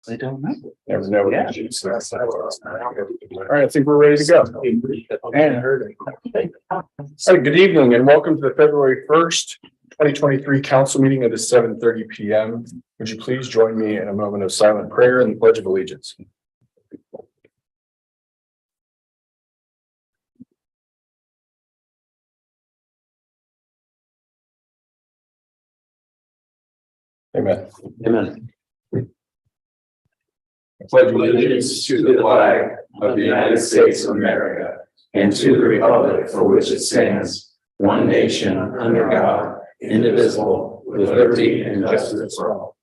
I don't know. Never know. Yeah. All right, I think we're ready to go. And heard it. All right, good evening and welcome to the February 1st, 2023 council meeting at 7:30 p.m. Would you please join me in a moment of silent prayer and the Pledge of Allegiance? Amen. Amen. I pledge allegiance to the flag of the United States of America and to the republic for which it stands, one nation under God, indivisible, with liberty and justice for all.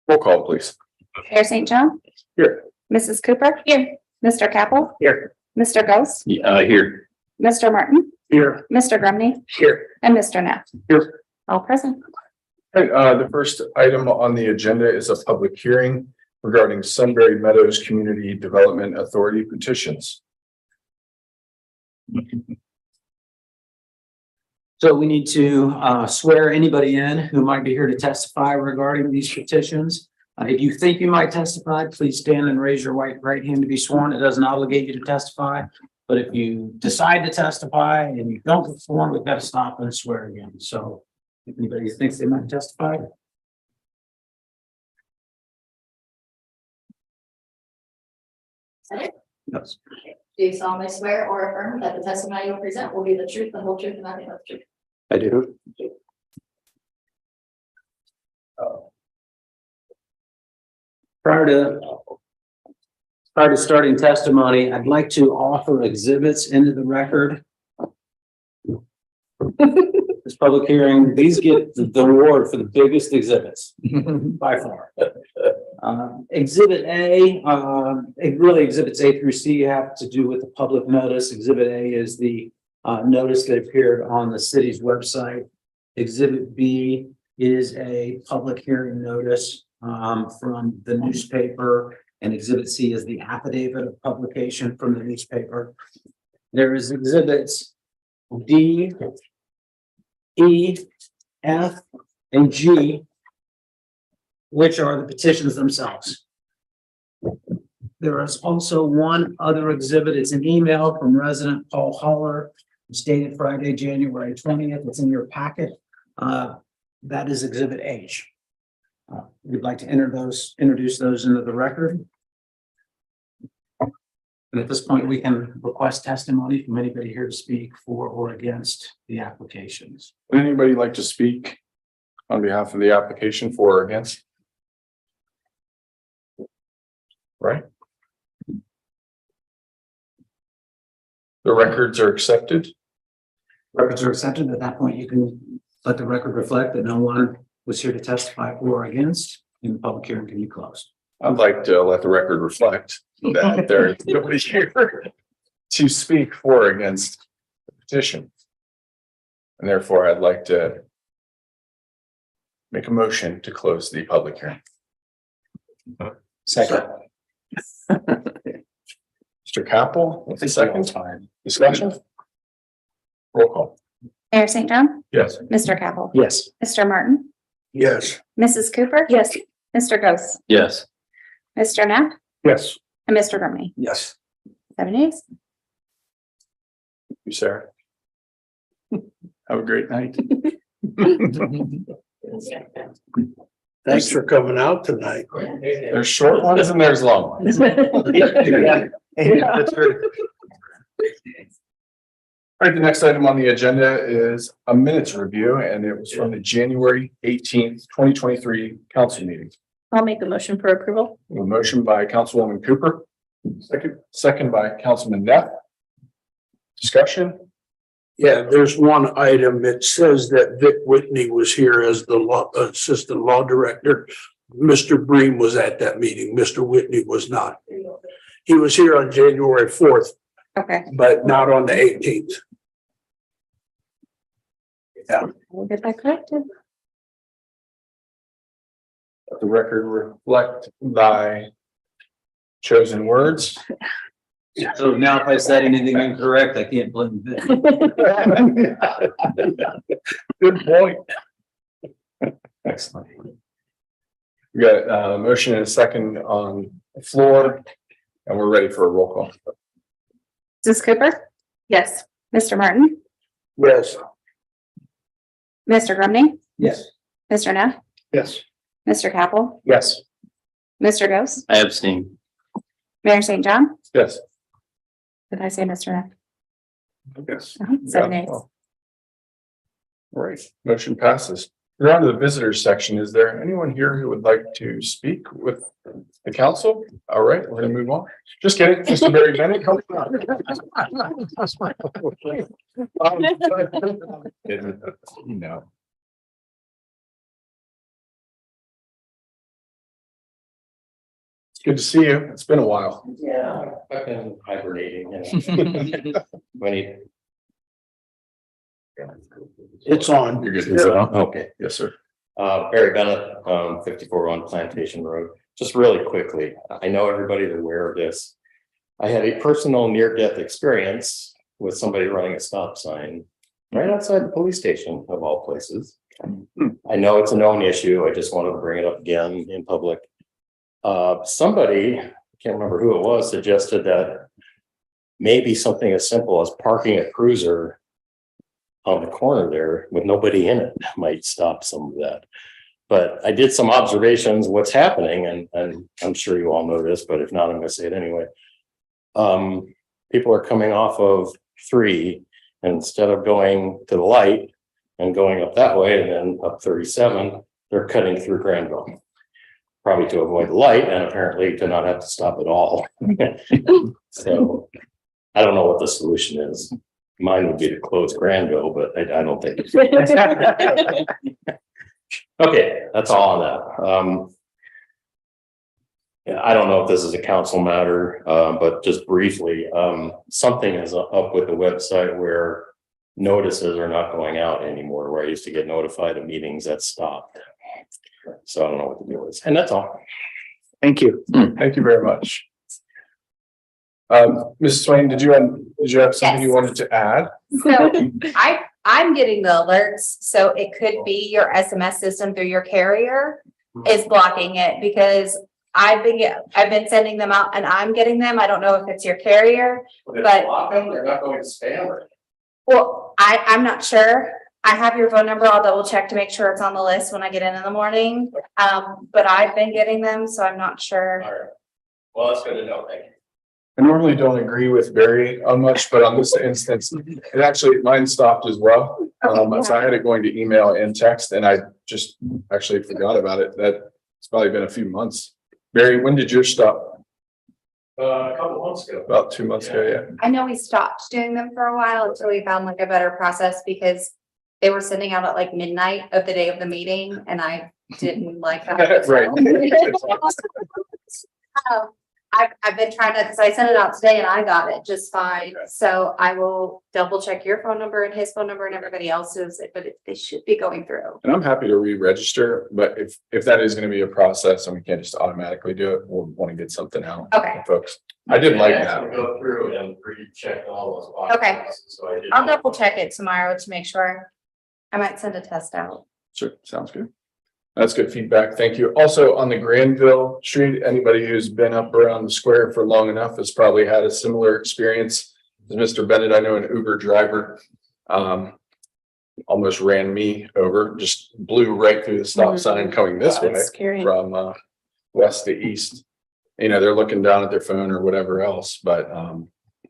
Roll call, please. Mayor St. John. Here. Mrs. Cooper. Here. Mr. Capel. Here. Mr. Ghost. Here. Mr. Martin. Here. Mr. Grumney. Here. And Mr. Knapp. Here. All present. All right, the first item on the agenda is a public hearing regarding Sunbury Meadows Community Development Authority petitions. So we need to swear anybody in who might be here to testify regarding these petitions. If you think you might testify, please stand and raise your right hand to be sworn. It doesn't obligate you to testify. But if you decide to testify and you don't get sworn, we've got to stop and swear again. So if anybody thinks they might testify. Yes. Do you solemnly swear or affirm that the testimony you'll present will be the truth, the whole truth, and nothing but the truth? I do. Prior to starting testimony, I'd like to offer exhibits into the record. This public hearing, these get the award for the biggest exhibits by far. Exhibit A, it really exhibits A through C have to do with the public notice. Exhibit A is the notice that appeared on the city's website. Exhibit B is a public hearing notice from the newspaper, and Exhibit C is the affidavit of publication from the newspaper. There is exhibits D, E, F, and G, which are the petitions themselves. There is also one other exhibit. It's an email from resident Paul Holler, dated Friday, January 20th. It's in your packet. That is Exhibit H. We'd like to introduce those into the record. And at this point, we can request testimony from anybody here to speak for or against the applications. Would anybody like to speak on behalf of the application for or against? Right. The records are accepted. Records are accepted. At that point, you can let the record reflect that no one was here to testify for or against, and the public hearing can be closed. I'd like to let the record reflect that there is nobody here to speak for or against the petition. And therefore, I'd like to make a motion to close the public hearing. Second. Mr. Capel, with the second time. Discussion? Roll call. Mayor St. John. Yes. Mr. Capel. Yes. Mr. Martin. Yes. Mrs. Cooper. Yes. Mr. Ghost. Yes. Mr. Knapp. Yes. And Mr. Grumney. Yes. 7 yeas. You, Sarah. Have a great night. Thanks for coming out tonight. There's short ones and there's long ones. All right, the next item on the agenda is a minutes review, and it was from the January 18th, 2023 council meeting. I'll make a motion for approval. A motion by Councilwoman Cooper. Second by Councilman Neff. Discussion? Yeah, there's one item that says that Vic Whitney was here as the assistant law director. Mr. Bream was at that meeting. Mr. Whitney was not. He was here on January 4th, Okay. but not on the 18th. We'll get that corrected. Let the record reflect thy chosen words. So now if I said anything incorrect, I can't blame Vic. Good point. Excellent. We got a motion and a second on the floor, and we're ready for a roll call. Mrs. Cooper? Yes. Mr. Martin? Yes. Mr. Grumney? Yes. Mr. Neff? Yes. Mr. Capel? Yes. Mr. Ghost? I abstain. Mayor St. John? Yes. Did I say Mr. Neff? Yes. 7 days. All right, motion passes. We're on to the visitors section. Is there anyone here who would like to speak with the council? All right, we're gonna move on. Just kidding, Mr. Barry Bennett. Come on. No. It's good to see you. It's been a while. Yeah, I've been hibernating, you know. When you. It's on. You're good. Okay. Yes, sir. Barry Bennett, 54 Plantation Road. Just really quickly, I know everybody's aware of this. I had a personal near-death experience with somebody running a stop sign right outside the police station of all places. I know it's a known issue. I just wanted to bring it up again in public. Somebody, I can't remember who it was, suggested that maybe something as simple as parking a cruiser on the corner there with nobody in it might stop some of that. But I did some observations, what's happening, and I'm sure you all know this, but if not, I'm gonna say it anyway. People are coming off of 3, and instead of going to the light and going up that way and then up 37, they're cutting through Granville. Probably to avoid the light and apparently to not have to stop at all. So I don't know what the solution is. Mine would be to close Granville, but I don't think. Okay, that's all on that. Yeah, I don't know if this is a council matter, but just briefly, something is up with the website where notices are not going out anymore, where I used to get notified of meetings that stopped. So I don't know what the deal is, and that's all. Thank you. Thank you very much. Mrs. Swain, did you have something you wanted to add? So I'm getting the alerts, so it could be your SMS system through your carrier is blocking it because I've been sending them out and I'm getting them. I don't know if it's your carrier. But- They're not going to spam or. Well, I'm not sure. I have your phone number. I'll double check to make sure it's on the list when I get in the morning. But I've been getting them, so I'm not sure. All right. Well, that's good to know. Thank you. I normally don't agree with Barry on much, but on this instance, it actually, mine stopped as well. So I had it going to email and text, and I just actually forgot about it. It's probably been a few months. Barry, when did yours stop? A couple months ago. About 2 months ago, yeah. I know we stopped doing them for a while until we found like a better process because they were sending out at like midnight of the day of the meeting and I didn't like that. Right. I've been trying to, because I sent it out today and I got it just fine. So I will double check your phone number and his phone number and everybody else's, but they should be going through. And I'm happy to re-register, but if that is going to be a process and we can't just automatically do it, we'll want to get something out. Okay. Folks, I did like I that. actually Go through and recheck all those boxes. Okay. So I did. I'll double check it tomorrow to make sure. I might send a test out. Sure, sounds good. That's good feedback. Thank you. Also on the Granville Street, anybody who's been up around the square for long enough has probably had a similar experience as Mr. Bennett. I know an Uber driver almost ran me over, just blew right through the stop sign coming this way That's scary. from west to east. You know, they're looking down at their phone or whatever else, but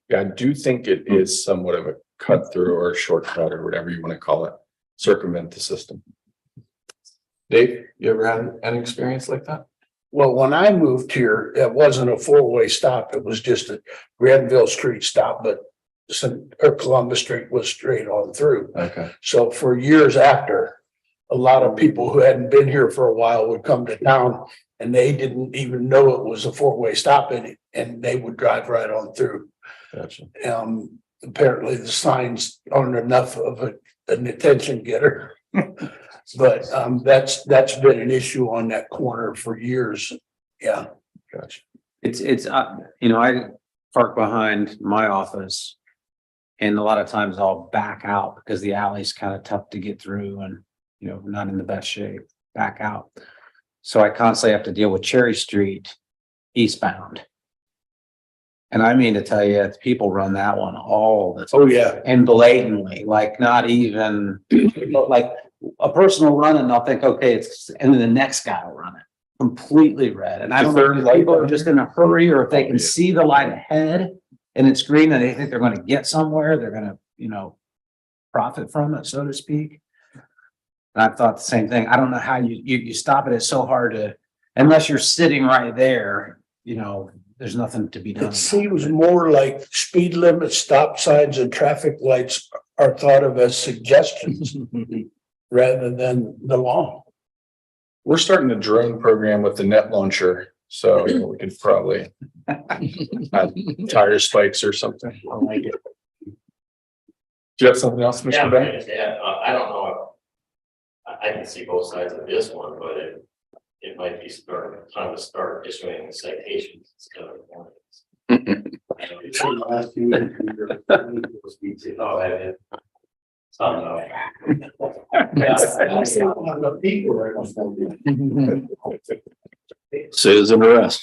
yeah, I do think it is somewhat of a cut through or a shortcut or whatever you want to call it, circumvent the system. Dave, you ever had an experience like that? Well, when I moved here, it wasn't a 4-way stop. It was just a Granville Street stop, but Columbus Street was straight on through. Okay. So for years after, a lot of people who hadn't been here for a while would come to town and they didn't even know it was a 4-way stop and they would drive right on through. Gotcha. Apparently the signs aren't enough of an attention getter. But that's been an issue on that corner for years. Yeah. Gotcha. It's I park behind my office. And a lot of times I'll back out because the alley's kind of tough to get through and not in the best shape, back out. So I constantly have to deal with Cherry Street eastbound. And I mean to tell you, people run that one all the time. Oh, yeah. And blatantly, like not even, like a person will run and they'll think, okay, and then the next guy will run it completely red. And I don't know if people are just in a hurry or if they can see the light ahead and it's green and they think they're going to get somewhere, they're going to, profit from it, so to speak. And I thought the same thing. I don't know how you stop it. It's so hard to, unless you're sitting right there, there's nothing to be done. It seems more like speed limits, stop signs and traffic lights are thought of as suggestions rather than the law. We're starting a drone program with the net launcher, so we could probably have tire spikes or something. I like it. Do you have something else, Mr. Ben? I don't know. I can see both sides of this one, but it might be time to start issuing citations instead of warnings. Oh, I did. Citizen arrest.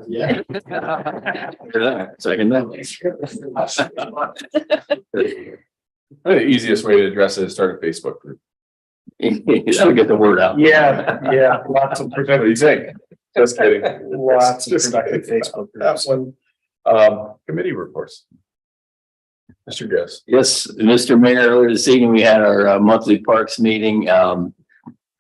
Yeah. Second that. The easiest way to address it is start a Facebook group. That'll get the word out. Yeah, lots of What do you think? Just kidding. Lots of Just productive kidding. Facebook That groups. one, committee reports. Mr. Gross. Yes, Mr. Mayor, earlier this evening, we had our monthly parks meeting.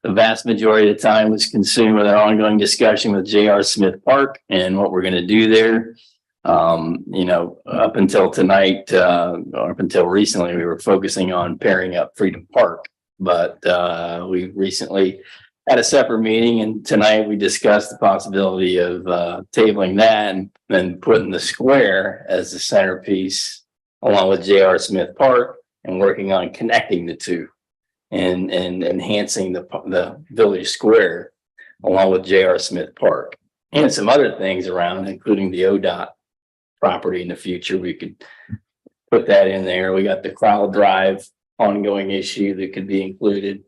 The vast majority of the time was consumed with our ongoing discussion with J.R. Smith Park and what we're going to do there. Up until tonight, or up until recently, we were focusing on pairing up Freedom Park. But we recently had a separate meeting, and tonight we discussed the possibility of tabling that and then putting the square as the centerpiece along with J.R. Smith Park and working on connecting the two and enhancing the village square along with J.R. Smith Park and some other things around, including the ODOT property in the future. We could put that in there. We got the Crowell Drive ongoing issue that could be included,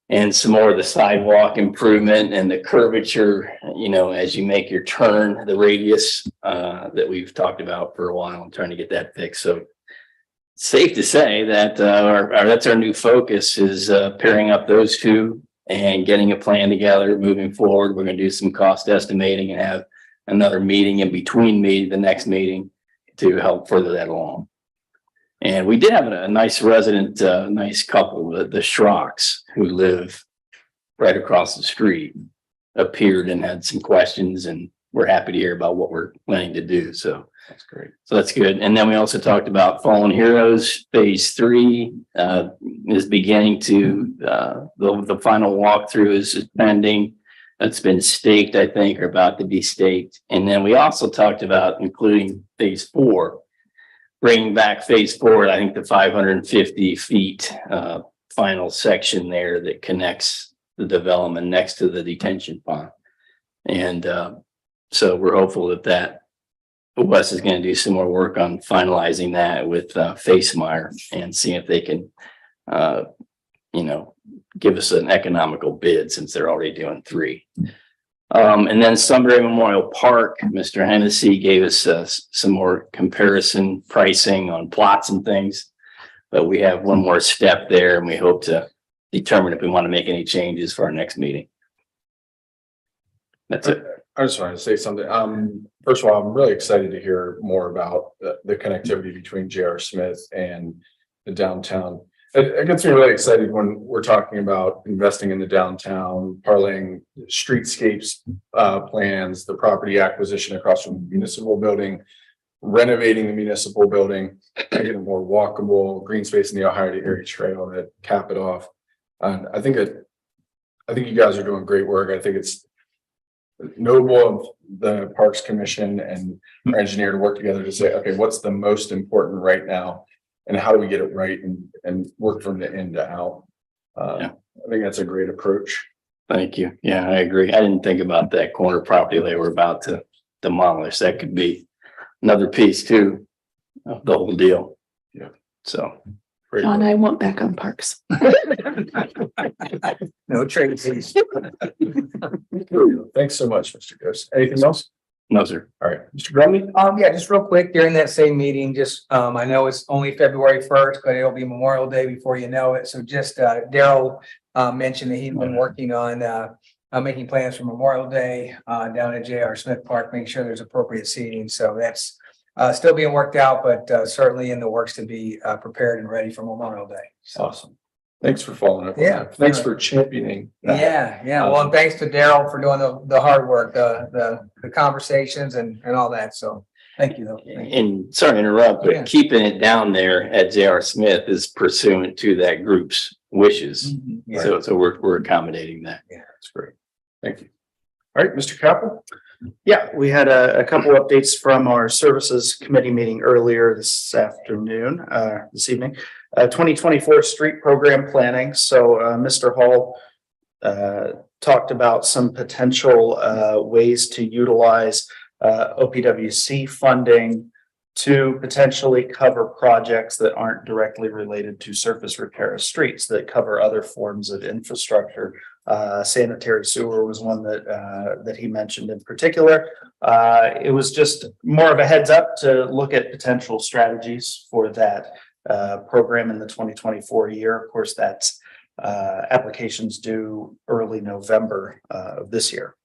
and some more of the sidewalk improvement and the curvature, as you make your turn, the radius that we've talked about for a while. I'm trying to get that fixed. So safe to say that that's our new focus is pairing up those two and getting a plan together moving forward. We're going to do some cost estimating and have another meeting in between the next meeting to help further that along. And we did have a nice resident, nice couple, the Schrocks, who live right across the street, appeared and had some questions, and we're happy to hear about what we're planning to do. So That's great. So that's good. And then we also talked about Fallen Heroes. Phase 3 is beginning to, the final walkthrough is pending. That's been staked, I think, or about to be staked. And then we also talked about including Phase 4, bringing back Phase 4, I think the 550 feet final section there that connects the development next to the detention pond. And so we're hopeful that Wes is going to do some more work on finalizing that with Facemeyer and see if they can, give us an economical bid since they're already doing 3. And then Sunbury Memorial Park, Mr. Hennessy gave us some more comparison pricing on plots and things. But we have one more step there, and we hope to determine if we want to make any changes for our next meeting. That's it. I just wanted to say something. First of all, I'm really excited to hear more about the connectivity between J.R. Smith and the downtown. It gets me really excited when we're talking about investing in the downtown, parlaying streetscapes plans, the property acquisition across from the municipal building, renovating the municipal building, making it more walkable, green space in the Ohio to Erie Trail to cap it off. And I think you guys are doing great work. I think it's noble of the Parks Commission and our engineer to work together to say, okay, what's the most important right now? And how do we get it right and work from the end to out? Yeah. I think that's a great approach. Thank you. Yeah, I agree. I didn't think about that corner property they were about to demolish. That could be another piece too. the whole deal. Yeah. So. Great. John, I want back on parks. No Tracy's. Thanks so much, Mr. Ghost. Anything else? No, sir. All right, Mr. Grumney? Yeah, just real quick, during that same meeting, just, I know it's only February 1st, but it'll be Memorial Day before you know it. So just, Daryl, mentioned that he's been working on, making plans for Memorial Day, down at J.R. Smith Park, making sure there's appropriate seating. So that's, still being worked out, but, certainly in the works to be, prepared and ready for Memorial Day. So, Awesome. Thanks for following up. on Yeah. that. Thanks for championing. that. yeah. Well, and thanks to Daryl for doing the hard work, the conversations and all that. So thank you though. Thank you. And sorry to interrupt, Yeah. but keeping it down there at J.R. Smith is pursuant to that group's wishes. Yeah. So we're accommodating that. That's great. Thank you. All right, Mr. Capel? Yeah, we had a couple updates from our services committee meeting earlier this afternoon, this evening. 2024 street program planning. So Mr. Hall talked about some potential ways to utilize OPWC funding to potentially cover projects that aren't directly related to surface repair of streets, that cover other forms of infrastructure. Sanitary sewer was one that he mentioned in particular. It was just more of a heads up to look at potential strategies for that program in the 2024 year. Of course, that's applications due early November of this year.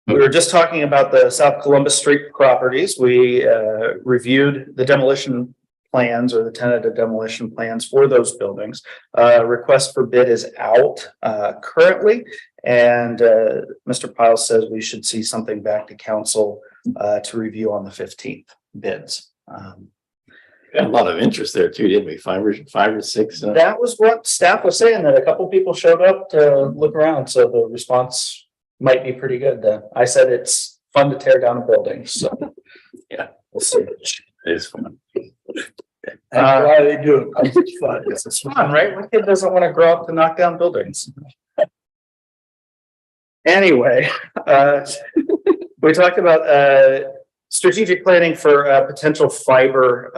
We were just talking about the South Columbus Street properties. We reviewed the demolition plans or the tentative demolition plans for those buildings. Request for bid is out currently, and Mr. Piles says we should see something back to council to review on the 15th bids. Got a lot of interest there too, didn't we? Five or six. That was what staff was saying, that a couple people showed up to look around, so the response might be pretty good. I said it's fun to tear down a building, so Yeah. we'll see. It is fun. That's why they do it. 'Cause it's fun. It's fun, right? What kid doesn't want to grow up to knock down buildings? Anyway, we talked about strategic planning for potential fiber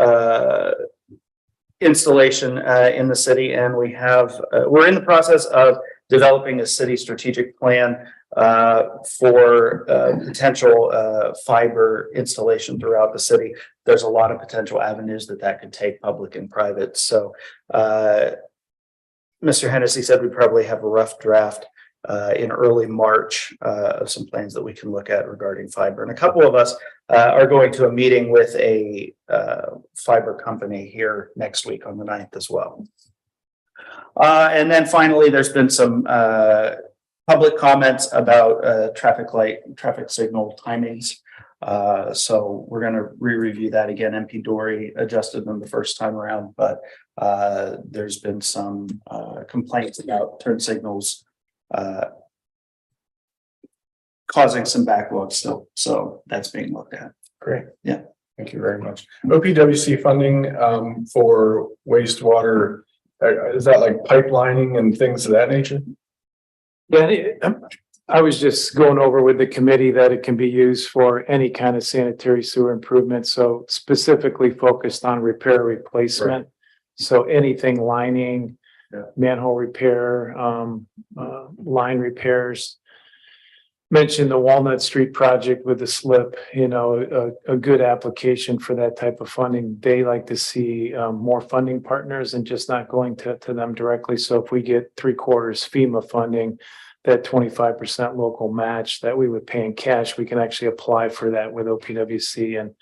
installation in the city, and we're in the process of developing a city strategic plan for potential fiber installation throughout the city. There's a lot of potential avenues that could take, public and private. So Mr. Hennessy said we probably have a rough draft in early March of some plans that we can look at regarding fiber. And a couple of us are going to a meeting with a fiber company here next week on the 9th as well. And then finally, there's been some public comments about traffic signal timings. So we're going to re-review that again. MP Dory adjusted them the first time around, but there's been some complaints about turn signals causing some backlog still. So that's being looked at. Great. Yeah. Thank you very much. OPWC funding for wastewater, is that like pipelining and things of that nature? Yeah, I was just going over with the committee that it can be used for any kind of sanitary sewer improvement. So specifically focused on repair replacement. So anything lining, manhole repair, line repairs. Mentioned the Walnut Street project with the slip, a good application for that type of funding. They like to see more funding partners and just not going to them directly. So if we get 3/4 FEMA funding, that 25% local match that we would pay in cash, we can actually apply for that with OPWC and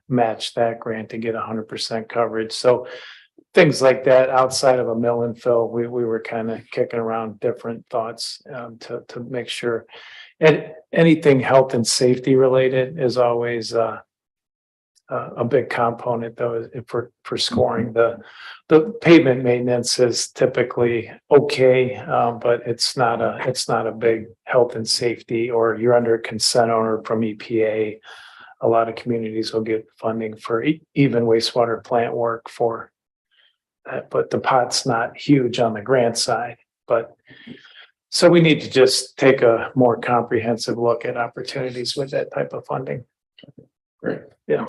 match that grant to get 100% coverage. So things like that outside of a mill and fill, we were kind of kicking around different thoughts to make sure. And anything health and safety related is always a big component, though, for scoring. The pavement maintenance is typically okay, but it's not a big health and safety, or you're under a consent order from EPA. A lot of communities will get funding for even wastewater plant work for that, but the pot's not huge on the grant side. So we need to just take a more comprehensive look at opportunities with that type of funding. Great. Yeah.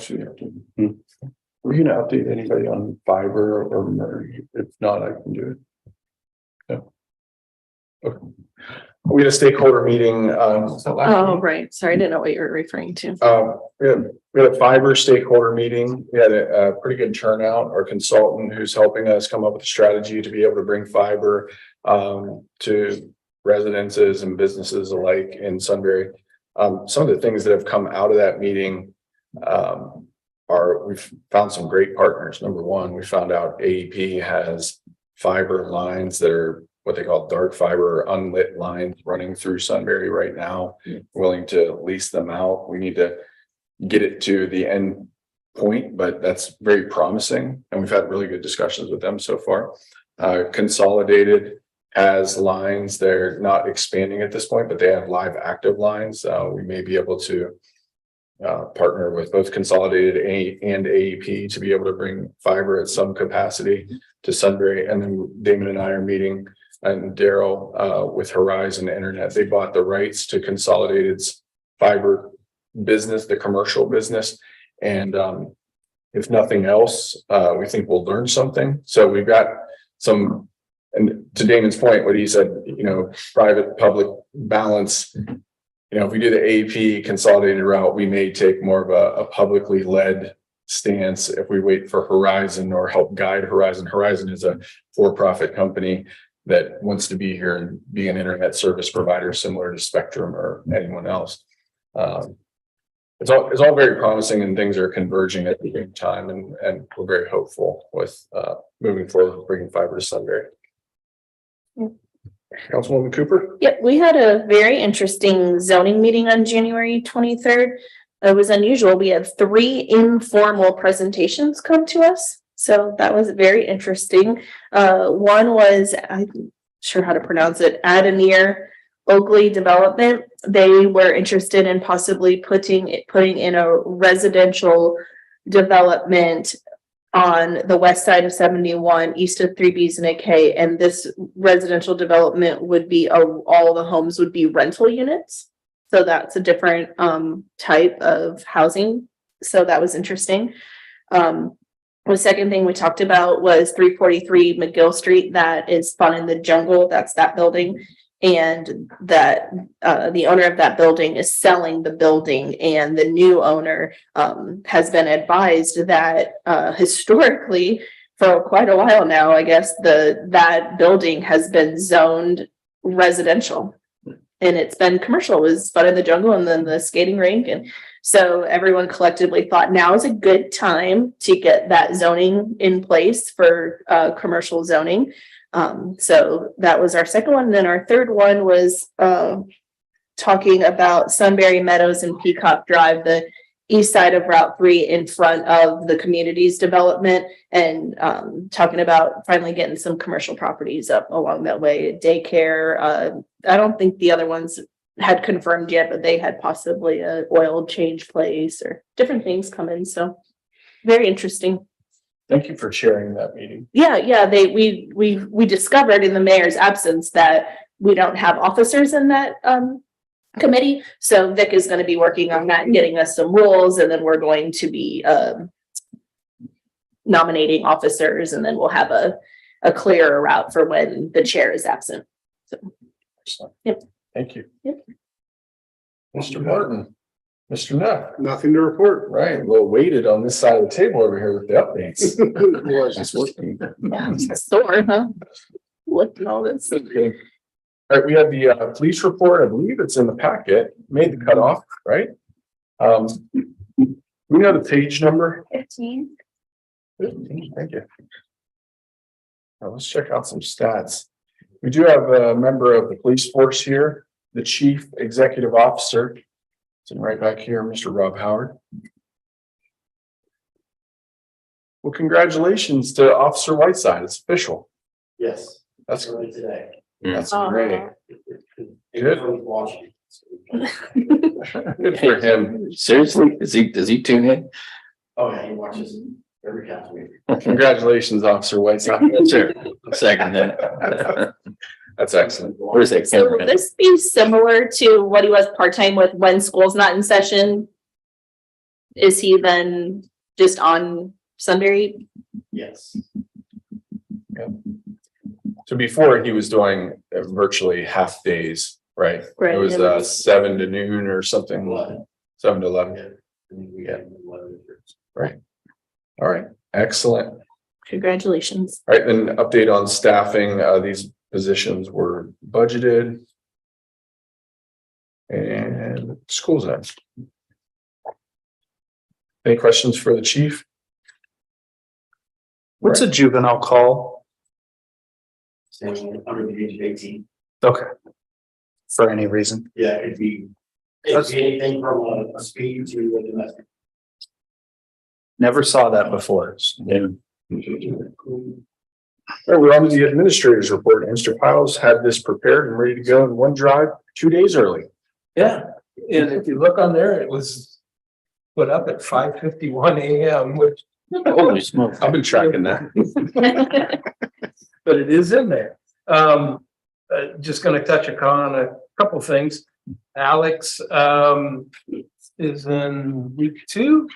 Were you gonna update anybody on fiber or if not, I can do it. Yeah. Okay. We had a stakeholder meeting, Oh, right. Sorry, I didn't know what you were referring to. we had a fiber stakeholder meeting. We had a pretty good turnout. Our consultant who's helping us come up with a strategy to be able to bring fiber to residences and businesses alike in Sunbury. Some of the things that have come out of that meeting we've found some great partners. Number one, we found out AEP has fiber lines that are what they call dark fiber, unlit lines running through Sunbury right now, willing to lease them out. We need to get it to the end point, but that's very promising. And we've had really good discussions with them so far. Consolidated has lines. They're not expanding at this point, but they have live active lines. We may be able to partner with both Consolidated and AEP to be able to bring fiber at some capacity to Sunbury. And then Damon and I are meeting, and Daryl with Horizon Internet. They bought the rights to Consolidated's fiber business, the commercial business. And if nothing else, we think we'll learn something. So we've got some, and to Damon's point, what he said, private public balance. If we do the AEP Consolidated route, we may take more of a publicly led stance if we wait for Horizon or help guide Horizon. Horizon is a for-profit company that wants to be here and be an internet service provider similar to Spectrum or anyone else. It's all very promising and things are converging at the same time, and we're very hopeful with moving forward with bringing fiber to Sunbury. Councilwoman Cooper? Yep, we had a very interesting zoning meeting on January 23rd. It was unusual. We had 3 informal presentations come to us. So that was very interesting. One was, I'm not sure how to pronounce it, Adenir Oakley Development. They were interested in possibly putting in a residential development on the west side of 71, east of 3Bs and a K. And this residential development would be, all the homes would be rental units. So that's a different type of housing. So that was interesting. The second thing we talked about was 343 McGill Street. That is Fun in the Jungle. That's that building. And that the owner of that building is selling the building, and the new owner has been advised that historically for quite a while now, I guess that building has been zoned residential. And it's been commercial. It was Fun in the Jungle and then the skating rink. And so everyone collectively thought now is a good time to get that zoning in place for commercial zoning. So that was our second one. And then our third one was talking about Sunbury Meadows and Peacock Drive, the east side of Route 3 in front of the communities development, and talking about finally getting some commercial properties up along that way. Daycare. I don't think the other ones had confirmed yet, but they had possibly a oil change place or different things coming. So very interesting. Thank you for sharing that meeting. Yeah. We discovered in the mayor's absence that we don't have officers in that committee. So Vic is going to be working on that and getting us some rules, and then we're going to be nominating officers, and then we'll have a clearer route for when the chair is absent. So, yep. Thank you. Yep. Mr. Martin, Mr. Neff. Nothing to report. Right, well, waited on this side of the table over here with the updates. It's working. Yeah, it's sore, huh? Looking all this. Okay. All right, we have the police report. I believe it's in the packet. Made the cutoff, right? We know the page number. 15. 15, thank you. Now, let's check out some stats. We do have a member of the police force here, the chief executive officer. Sitting right back here, Mr. Rob Howard. Well, congratulations to Officer Whiteside. It's official. Yes. That's today. That's great. Good. Good for him. Seriously? Does he tune in? Oh, yeah, he watches every council meeting. Congratulations, Officer Whiteside. Sure. Second that. That's excellent. Where's that So camera? will this be similar to what he was part-time with when school's not in session? is he then just on Sunbury? Yes. So before he was doing virtually half days, right? Right, It was and then- 7 to noon or something, 7 to 11. Right. All right, excellent. Congratulations. All right, then update on staffing. These positions were budgeted. And school zones. Any questions for the chief? What's a juvenile call? Under the age of 18. Okay. For any reason? Yeah, it'd be anything from a speed to a domestic. Never saw that before. Yeah. All right, we're on to the administrator's report. Mr. Piles had this prepared and ready to go in one drive 2 days early. Yeah, and if you look on there, it was put up at 5:51 a.m., which, Holy smokes. I've been tracking that. but it is in there. Just gonna touch upon a couple things. Alex, is in week 2,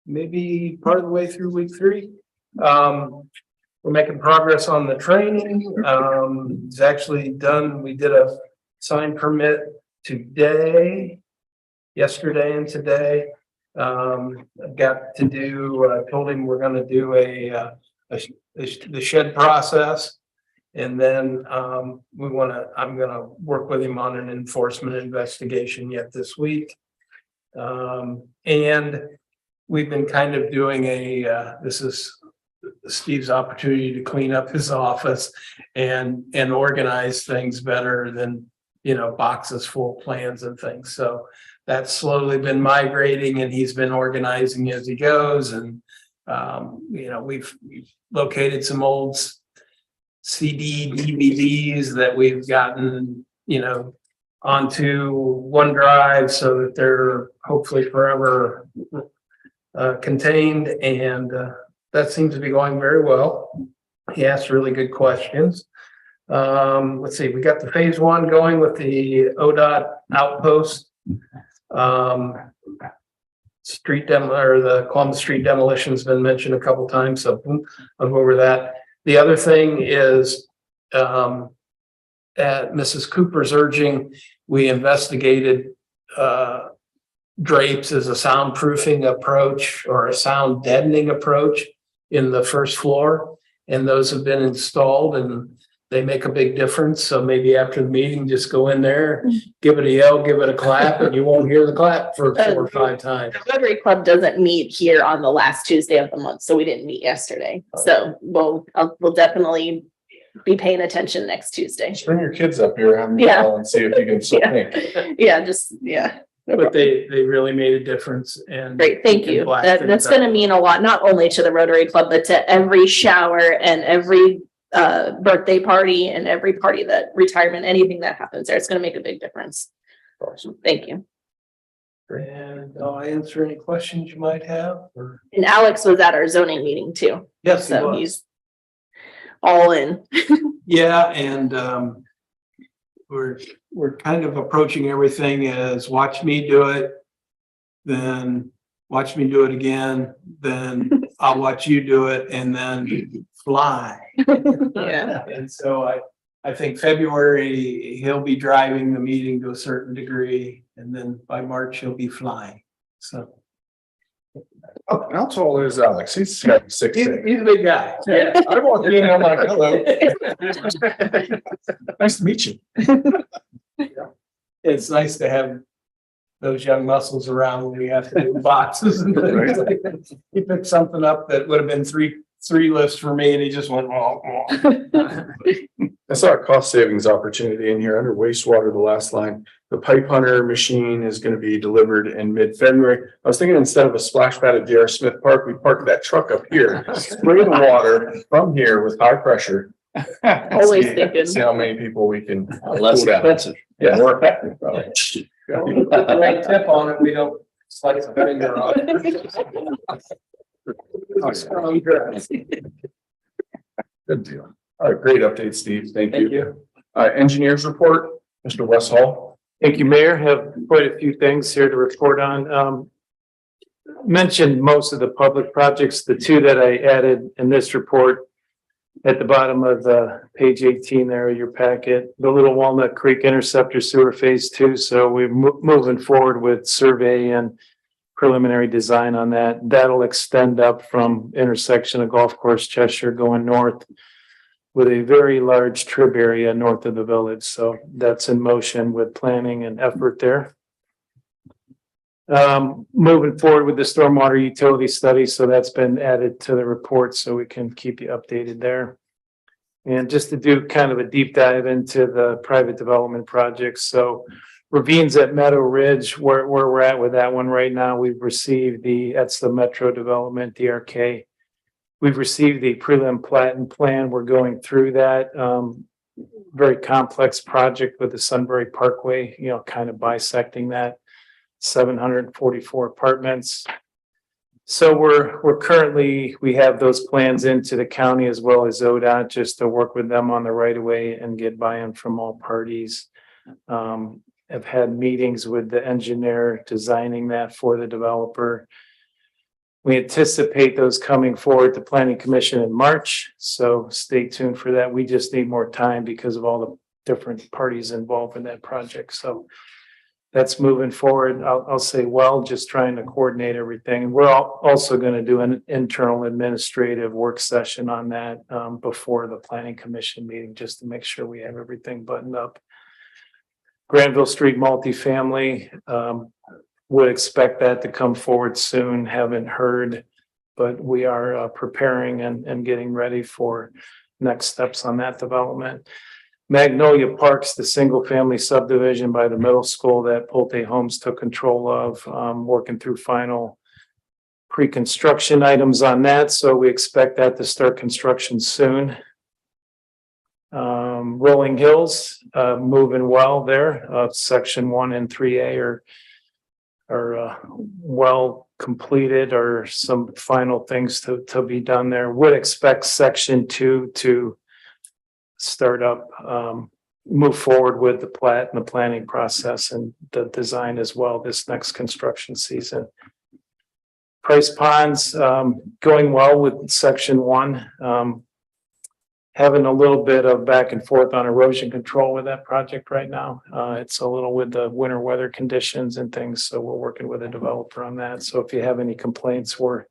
maybe part of the way through week 3. We're making progress on the training. It's actually done. We did a sign permit today, yesterday and today. I've got to do, I told him we're gonna do the shed process. And then, I'm gonna work with him on an enforcement investigation yet this week. And we've been kind of doing this is Steve's opportunity to clean up his office and organize things better than, boxes full of plans and things. So that's slowly been migrating and he's been organizing as he goes. And, we've located some old CD, DVDs that we've gotten, onto OneDrive so that they're hopefully forever contained. And that seems to be going very well. He asked really good questions. Let's see, we got the phase 1 going with the ODOT outpost. The Columbus Street demolition's been mentioned a couple times, so I'll go over that. The other thing is, at Mrs. Cooper's urging, we investigated drapes as a soundproofing approach or a sound deadening approach in the first floor. And those have been installed and they make a big difference. So maybe after the meeting, just go in there, give it a yell, give it a clap, and you won't hear the clap for 4 or 5 times. The Rotary Club doesn't meet here on the last Tuesday of the month, so we didn't meet yesterday. So we'll definitely be paying attention next Tuesday. Just bring your kids up here, have them Yeah. call and see if you can still think. Yeah. But they really made a difference and. Great, thank you. That's gonna mean a lot, not only to the Rotary Club, but to every shower and every birthday party and every party retirement, anything that happens there. It's gonna make a big difference. Awesome. Thank you. And I'll answer any questions you might have or. And Alex was at our zoning meeting too, Yes, he so was. he's all in. Yeah, and we're kind of approaching everything as watch me do it, then watch me do it again, then I'll watch you do it, and then fly. Yeah. And so I think February, he'll be driving the meeting to a certain degree, and then by March, he'll be flying. So Oh, how tall is Alex? He's got 6'. he's a big guy. Yeah, I walked in, I'm like, hello. Nice to meet you. It's nice to have those young muscles around when we have to do boxes and things like that. He picked something up that would have been three lifts for me and he just went, oh. I saw a cost savings opportunity in here under wastewater, the last line. The pipe hunter machine is going to be delivered in mid-February. I was thinking instead of a splash pad at J.R. Smith Park, we park that truck up here, spray the water from here with high pressure. Always thinking. See how many people we can. Less pull down. expensive. Yeah. More effective, probably. Put the right tip on it, we don't slice a finger off. Good deal. All right, great update, Steve. Thank Thank you. you. Engineers report, Mr. West Hall. Thank you, Mayor. Have quite a few things here to report on. mentioned most of the public projects. The two that I added in this report at the bottom of the page 18 there, your packet, the Little Walnut Creek Interceptor Sewer Phase 2. So we're moving forward with survey and preliminary design on that. That'll extend up from intersection of Golf Course Cheshire going north with a very large trib area north of the village. So that's in motion with planning and effort there. Moving forward with the stormwater utility study. So that's been added to the report so we can keep you updated there. And just to do kind of a deep dive into the private development projects. So Ravines at Meadow Ridge, where we're at with that one right now, we've received that's the Metro Development, DRK. We've received the prelim plat and plan. We're going through that. Very complex project with the Sunbury Parkway, kind of bisecting that. 744 apartments. So we're currently, we have those plans into the county as well as ODOT just to work with them on the right of way and get buy-in from all parties. I've had meetings with the engineer designing that for the developer. We anticipate those coming forward to Planning Commission in March. So stay tuned for that. We just need more time because of all the different parties involved in that project. So that's moving forward. I'll say, just trying to coordinate everything. We're also going to do an internal administrative work session on that before the Planning Commission meeting, just to make sure we have everything buttoned up. Granville Street multifamily, would expect that to come forward soon. Haven't heard, but we are preparing and getting ready for next steps on that development. Magnolia Parks, the single family subdivision by the middle school that Pulte Homes took control of, working through final pre-construction items on that. So we expect that to start construction soon. Rolling Hills, moving well there. Section 1 and 3A are well completed, or some final things to be done there. Would expect section 2 to start up, move forward with the plat and the planning process and the design as well this next construction season. Price Ponds, going well with section 1. Having a little bit of back and forth on erosion control with that project right now. It's a little with the winter weather conditions and things. So we're working with a developer on that. So if you have any complaints, we're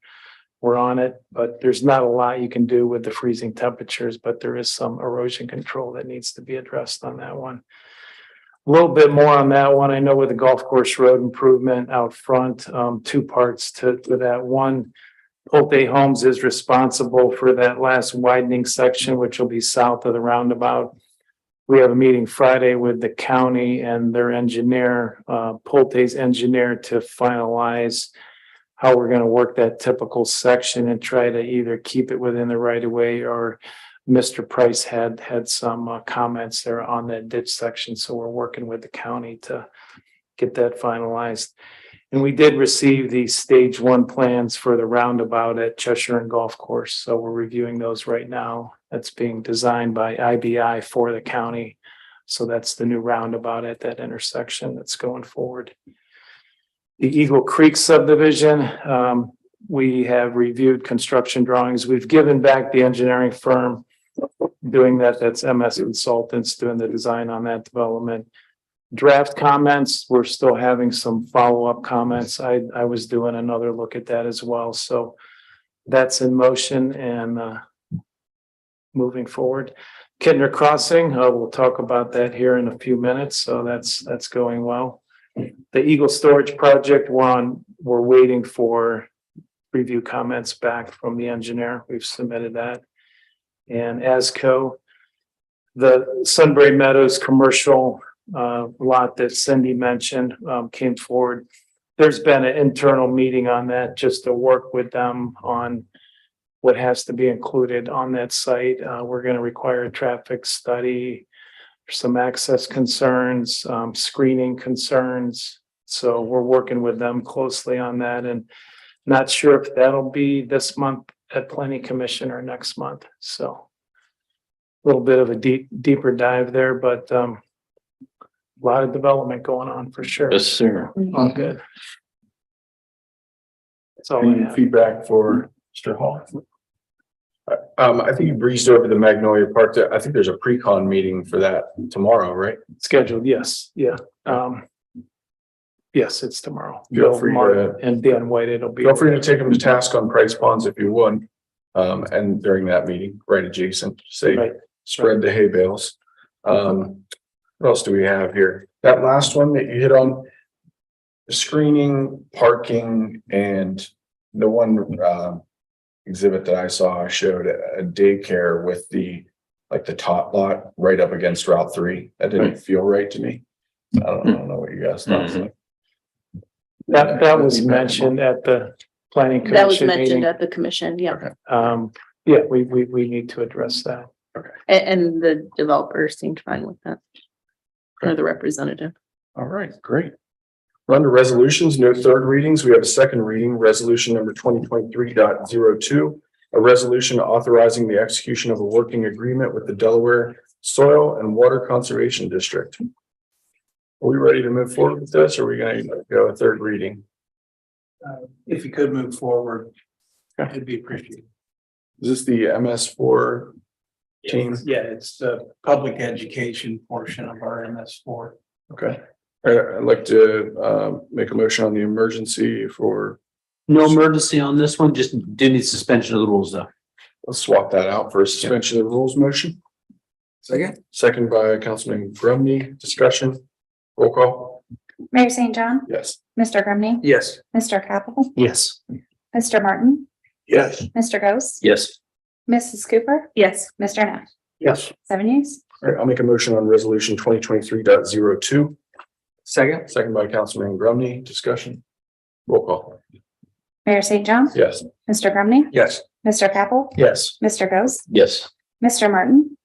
on it, but there's not a lot you can do with the freezing temperatures, but there is some erosion control that needs to be addressed on that one. A little bit more on that one. I know with the golf course road improvement out front, 2 parts to that one. Pulte Homes is responsible for that last widening section, which will be south of the roundabout. We have a meeting Friday with the county and their engineer, Pulte's engineer, to finalize how we're going to work that typical section and try to either keep it within the right of way, or Mr. Price had some comments there on that ditch section. So we're working with the county to get that finalized. And we did receive the stage 1 plans for the roundabout at Cheshire and Golf Course. So we're reviewing those right now. That's being designed by IBI for the county. So that's the new roundabout at that intersection that's going forward. The Eagle Creek subdivision, we have reviewed construction drawings. We've given back the engineering firm doing that. That's MS Consultants doing the design on that development. Draft comments, we're still having some follow-up comments. I was doing another look at that as well. So that's in motion and moving forward. Kidner Crossing, we'll talk about that here in a few minutes. So that's going well. The Eagle Storage Project, we're waiting for review comments back from the engineer. We've submitted that. And ASCO, the Sunbury Meadows commercial lot that Cindy mentioned came forward. There's been an internal meeting on that just to work with them on what has to be included on that site. We're going to require a traffic study, some access concerns, screening concerns. So we're working with them closely on that, and not sure if that'll be this month at Planning Commission or next month. So a little bit of a deeper dive there, but a lot of development going on for sure. Yes, sir. All good. So oh, Any feedback for Mr. Hall? I think you breezed over the Magnolia Park. I think there's a pre-con meeting for that tomorrow, right? scheduled, yes, yeah. Yes, it's tomorrow. Feel free to- And Dan White, it'll be. Feel free to take them to task on price ponds if you would. And during that meeting, right adjacent, say, Right. spread the hay bales. What else do we have here? That last one that you hit on. Screening, parking, and the one exhibit that I saw showed a daycare with the top lot right up against Route 3. That didn't feel right to me. I don't know what you guys thought. That was mentioned at the planning That was commission mentioned meeting. at the commission, yeah. Yeah, we need to address that. And the developer seemed fine with that. Or the representative. All right, great. We're under resolutions, no third readings. We have a second reading, resolution number 2023.02. A resolution authorizing the execution of a working agreement with the Delaware Soil and Water Conservation District. Are we ready to move forward with this? Or are we going to go a third reading? If you could move forward, it'd be appreciated. Is this the MS4 team? Yeah, it's the public education portion of our MS4. Okay. I'd like to make a motion on the emergency for, No emergency on this one, just do need suspension of the rules though. let's swap that out for a suspension of the rules motion. Second by Councilman Grumney. Discussion. Roll call. Mayor St. John, Yes. Mr. Grumney, Yes. Mr. Capel, Yes. Mr. Martin, Yes. Mr. Ghost, Yes. Mrs. Cooper, Yes. Mr. Neff. Yes. 7 yeas. All right, I'll make a motion on resolution 2023.02. Second. Second by Councilman Grumney. Discussion. Roll call. Mayor St. John, Yes. Mr. Grumney, Yes. Mr. Capel, Yes. Mr. Ghost, Yes. Mr. Martin,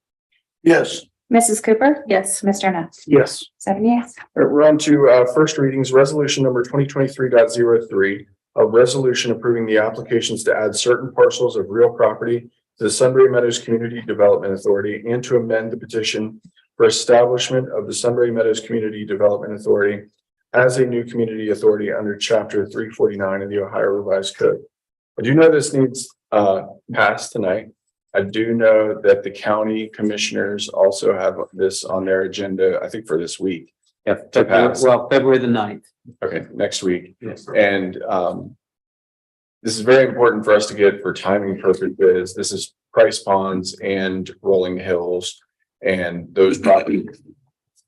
Yes. Mrs. Cooper, Yes. Mr. Neff. Yes. 7 yeas. All right, we're on to first readings, resolution number 2023.03. A resolution approving the applications to add certain parcels of real property to the Sunbury Meadows Community Development Authority and to amend the petition for establishment of the Sunbury Meadows Community Development Authority as a new community authority under chapter 349 of the Ohio Revised Code. I do know this needs passed tonight. I do know that the county commissioners also have this on their agenda, I think for this week. Yeah, To pass. February the 9th. Okay, next week. Yes. And this is very important for us to get for timing purposes. This is Price Ponds and Rolling Hills and those properties.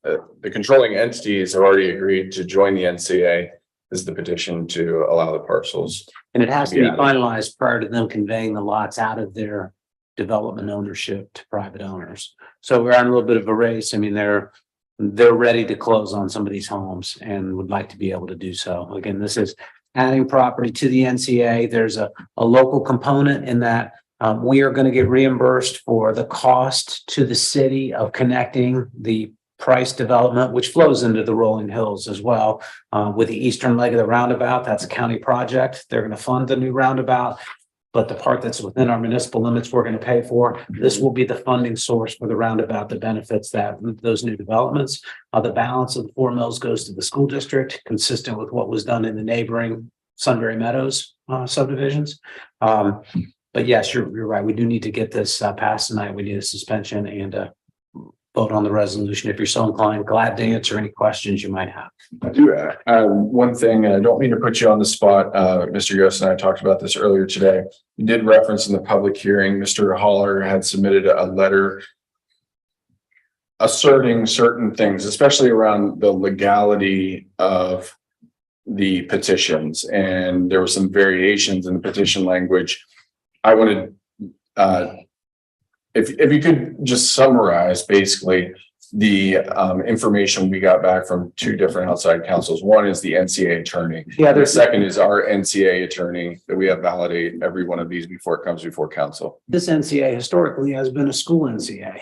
The controlling entities have already agreed to join the NCA. This is the petition to allow the parcels. And it has to be Yeah. finalized prior to them conveying the lots out of their development ownership to private owners. So we're on a little bit of a race. I mean, they're ready to close on some of these homes and would like to be able to do so. Again, this is adding property to the NCA. There's a local component in that we are going to get reimbursed for the cost to the city of connecting the Price development, which flows into the Rolling Hills as well. With the eastern leg of the roundabout, that's a county project. They're going to fund the new roundabout. But the part that's within our municipal limits, we're going to pay for. This will be the funding source for the roundabout that benefits those new developments. The balance of the 4 mills goes to the school district, consistent with what was done in the neighboring Sunbury Meadows subdivisions. But yes, you're right. We do need to get this passed tonight. We need a suspension and vote on the resolution. If you're so inclined, glad to answer any questions you might have. I do one thing, and I don't mean to put you on the spot. Mr. Yost and I talked about this earlier today. You did reference in the public hearing, Mr. Haller had submitted a letter asserting certain things, especially around the legality of the petitions. And there were some variations in the petition language. I wanted, if you could just summarize basically the information we got back from 2 different outside counsels. One is the NCA attorney. Yeah, The second is our NCA attorney that we have validate every one of these before it comes before council. This NCA historically has been a school NCA.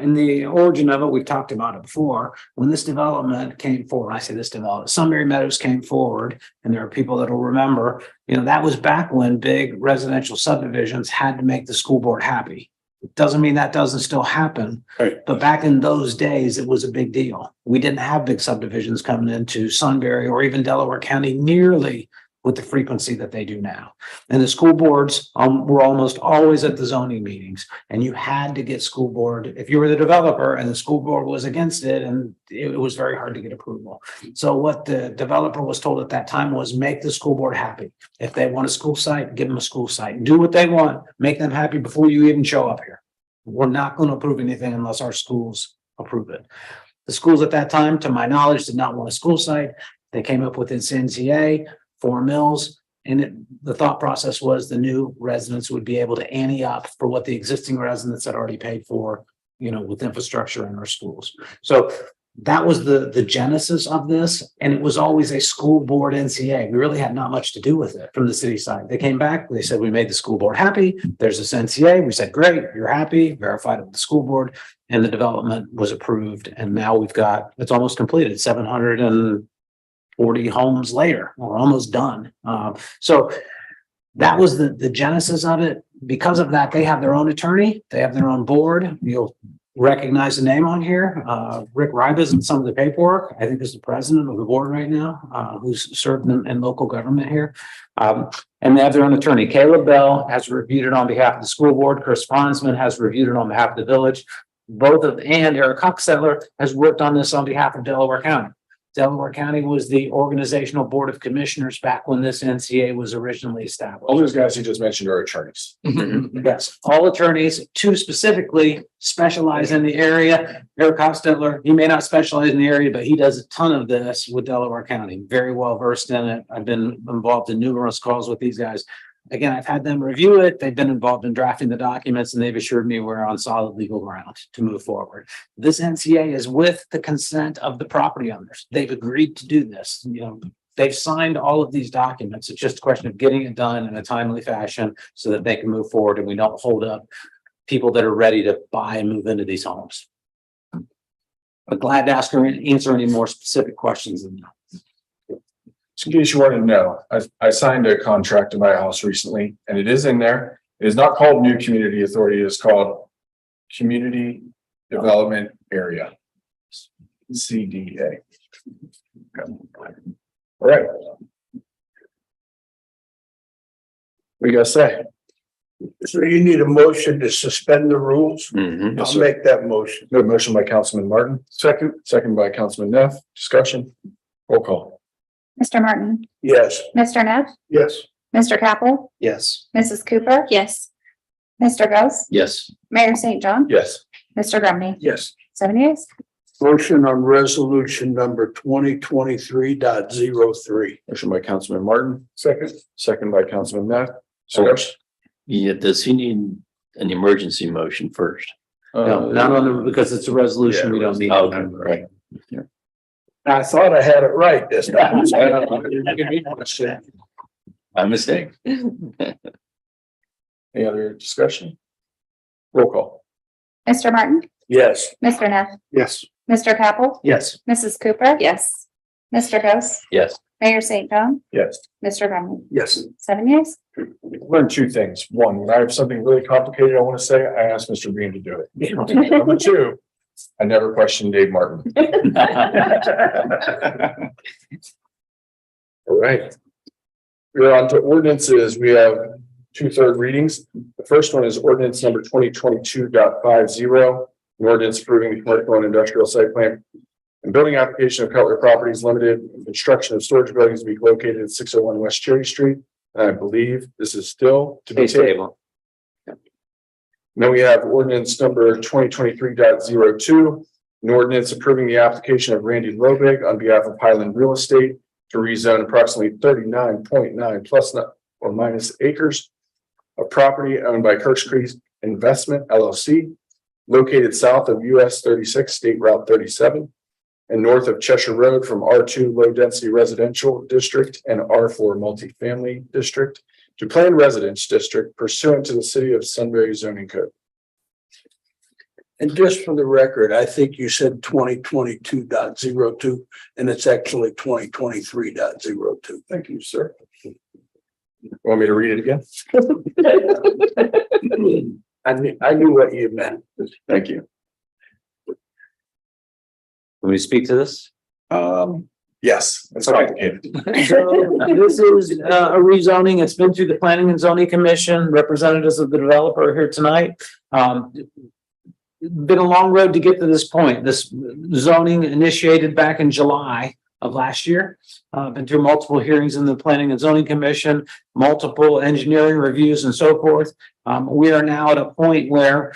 In the origin of it, we've talked about it before. When this development came forward, I say this development, Sunbury Meadows came forward, and there are people that will remember, that was back when big residential subdivisions had to make the school board happy. It doesn't mean that doesn't still happen, Right. but back in those days, it was a big deal. We didn't have big subdivisions coming into Sunbury or even Delaware County nearly with the frequency that they do now. And the school boards were almost always at the zoning meetings, and you had to get school board, if you were the developer and the school board was against it, and it was very hard to get approval. So what the developer was told at that time was make the school board happy. If they want a school site, give them a school site. Do what they want, make them happy before you even show up here. We're not going to approve anything unless our schools approve it. The schools at that time, to my knowledge, did not want a school site. They came up with this NCA, 4 mills, and the thought process was the new residents would be able to ante up for what the existing residents had already paid for, you know, with infrastructure in our schools. So that was the genesis of this, and it was always a school board NCA. We really had not much to do with it from the city side. They came back, they said, we made the school board happy. There's this NCA. We said, great, you're happy, verified it with the school board, and the development was approved. And now we've got, it's almost completed, 740 homes later. We're almost done. So that was the genesis of it. Because of that, they have their own attorney, they have their own board. You'll recognize the name on here. Rick Ribas in some of the paperwork, I think is the president of the board right now, who's served in local government here. And they have their own attorney. Caleb Bell has reviewed it on behalf of the school board. Chris Franzman has reviewed it on behalf of the village. And Eric Hucksettler has worked on this on behalf of Delaware County. Delaware County was the organizational board of commissioners back when this NCA was originally established. All those guys you just mentioned are attorneys. Yes, all attorneys, 2 specifically specialize in the area. Eric Hostetler, he may not specialize in the area, but he does a ton of this with Delaware County, very well versed in it. I've been involved in numerous calls with these guys. Again, I've had them review it. They've been involved in drafting the documents, and they've assured me we're on solid legal ground to move forward. This NCA is with the consent of the property owners. They've agreed to do this. You know, they've signed all of these documents. It's just a question of getting it done in a timely fashion so that they can move forward and we don't hold up people that are ready to buy and move into these homes. But glad to answer any more specific questions than that. In case you wanted to know, I signed a contract to buy a house recently, and it is in there. It is not called New Community Authority. It's called Community Development Area. CDA. Okay. All right. What do you guys say? So you need a motion to suspend the rules? Mhm. Yes, I'll sir. make that motion. Got a motion by Councilman Martin. Second by Councilman Neff. Discussion. Roll call. Mr. Martin, Yes. Mr. Neff, Yes. Mr. Capel, Yes. Mrs. Cooper, Yes. Mr. Ghost, Yes. Mayor St. John, Yes. Mr. Grumney, Yes. 7 yeas. Motion on resolution number 2023.03. Motion by Councilman Martin. Second. Second by Councilman Neff. Discussion. Yeah, does he need an emergency motion first? No, not on the, because it's a resolution, we don't need. Okay, right. I thought I had it right this time. My mistake. Any other discussion? Roll call. Mr. Martin, Yes. Mr. Neff, Yes. Mr. Capel, Yes. Mrs. Cooper, Yes. Mr. Ghost, Yes. Mayor St. John, Yes. Mr. Grumney, Yes. 7 yeas. Learn 2 things. One, when I have something really complicated I want to say, I ask Mr. Beam to do it. Number 2, I never question Dave Martin. All right. We're on to ordinances. We have 2/3 readings. The first one is ordinance number 2022.50. An ordinance approving the commercial and industrial site plan and building application of Cutler Properties Limited, construction of storage buildings to be located at 601 West Cherry Street. And I believe this is still to be tabled. Then we have ordinance number 2023.02. An ordinance approving the application of Randy Lobig on behalf of Highland Real Estate to rezone approximately 39.9 plus or minus acres of property owned by Kirk's Creek Investment LLC, located south of US 36 State Route 37 and north of Cheshire Road from R2 Low Density Residential District and R4 Multifamily District to Planned Residence District pursuant to the City of Sunbury zoning code. And just for the record, I think you said 2022.02 and it's actually 2023.02. Thank you, sir. Want me to read it again? I knew what you meant. Thank you. Let me speak to this. Yes, it's complicated. So this is a rezoning. It's been through the Planning and Zoning Commission. Representatives of the developer are here tonight. Been a long road to get to this point. This zoning initiated back in July of last year. Been through multiple hearings in the Planning and Zoning Commission, multiple engineering reviews and so forth. We are now at a point where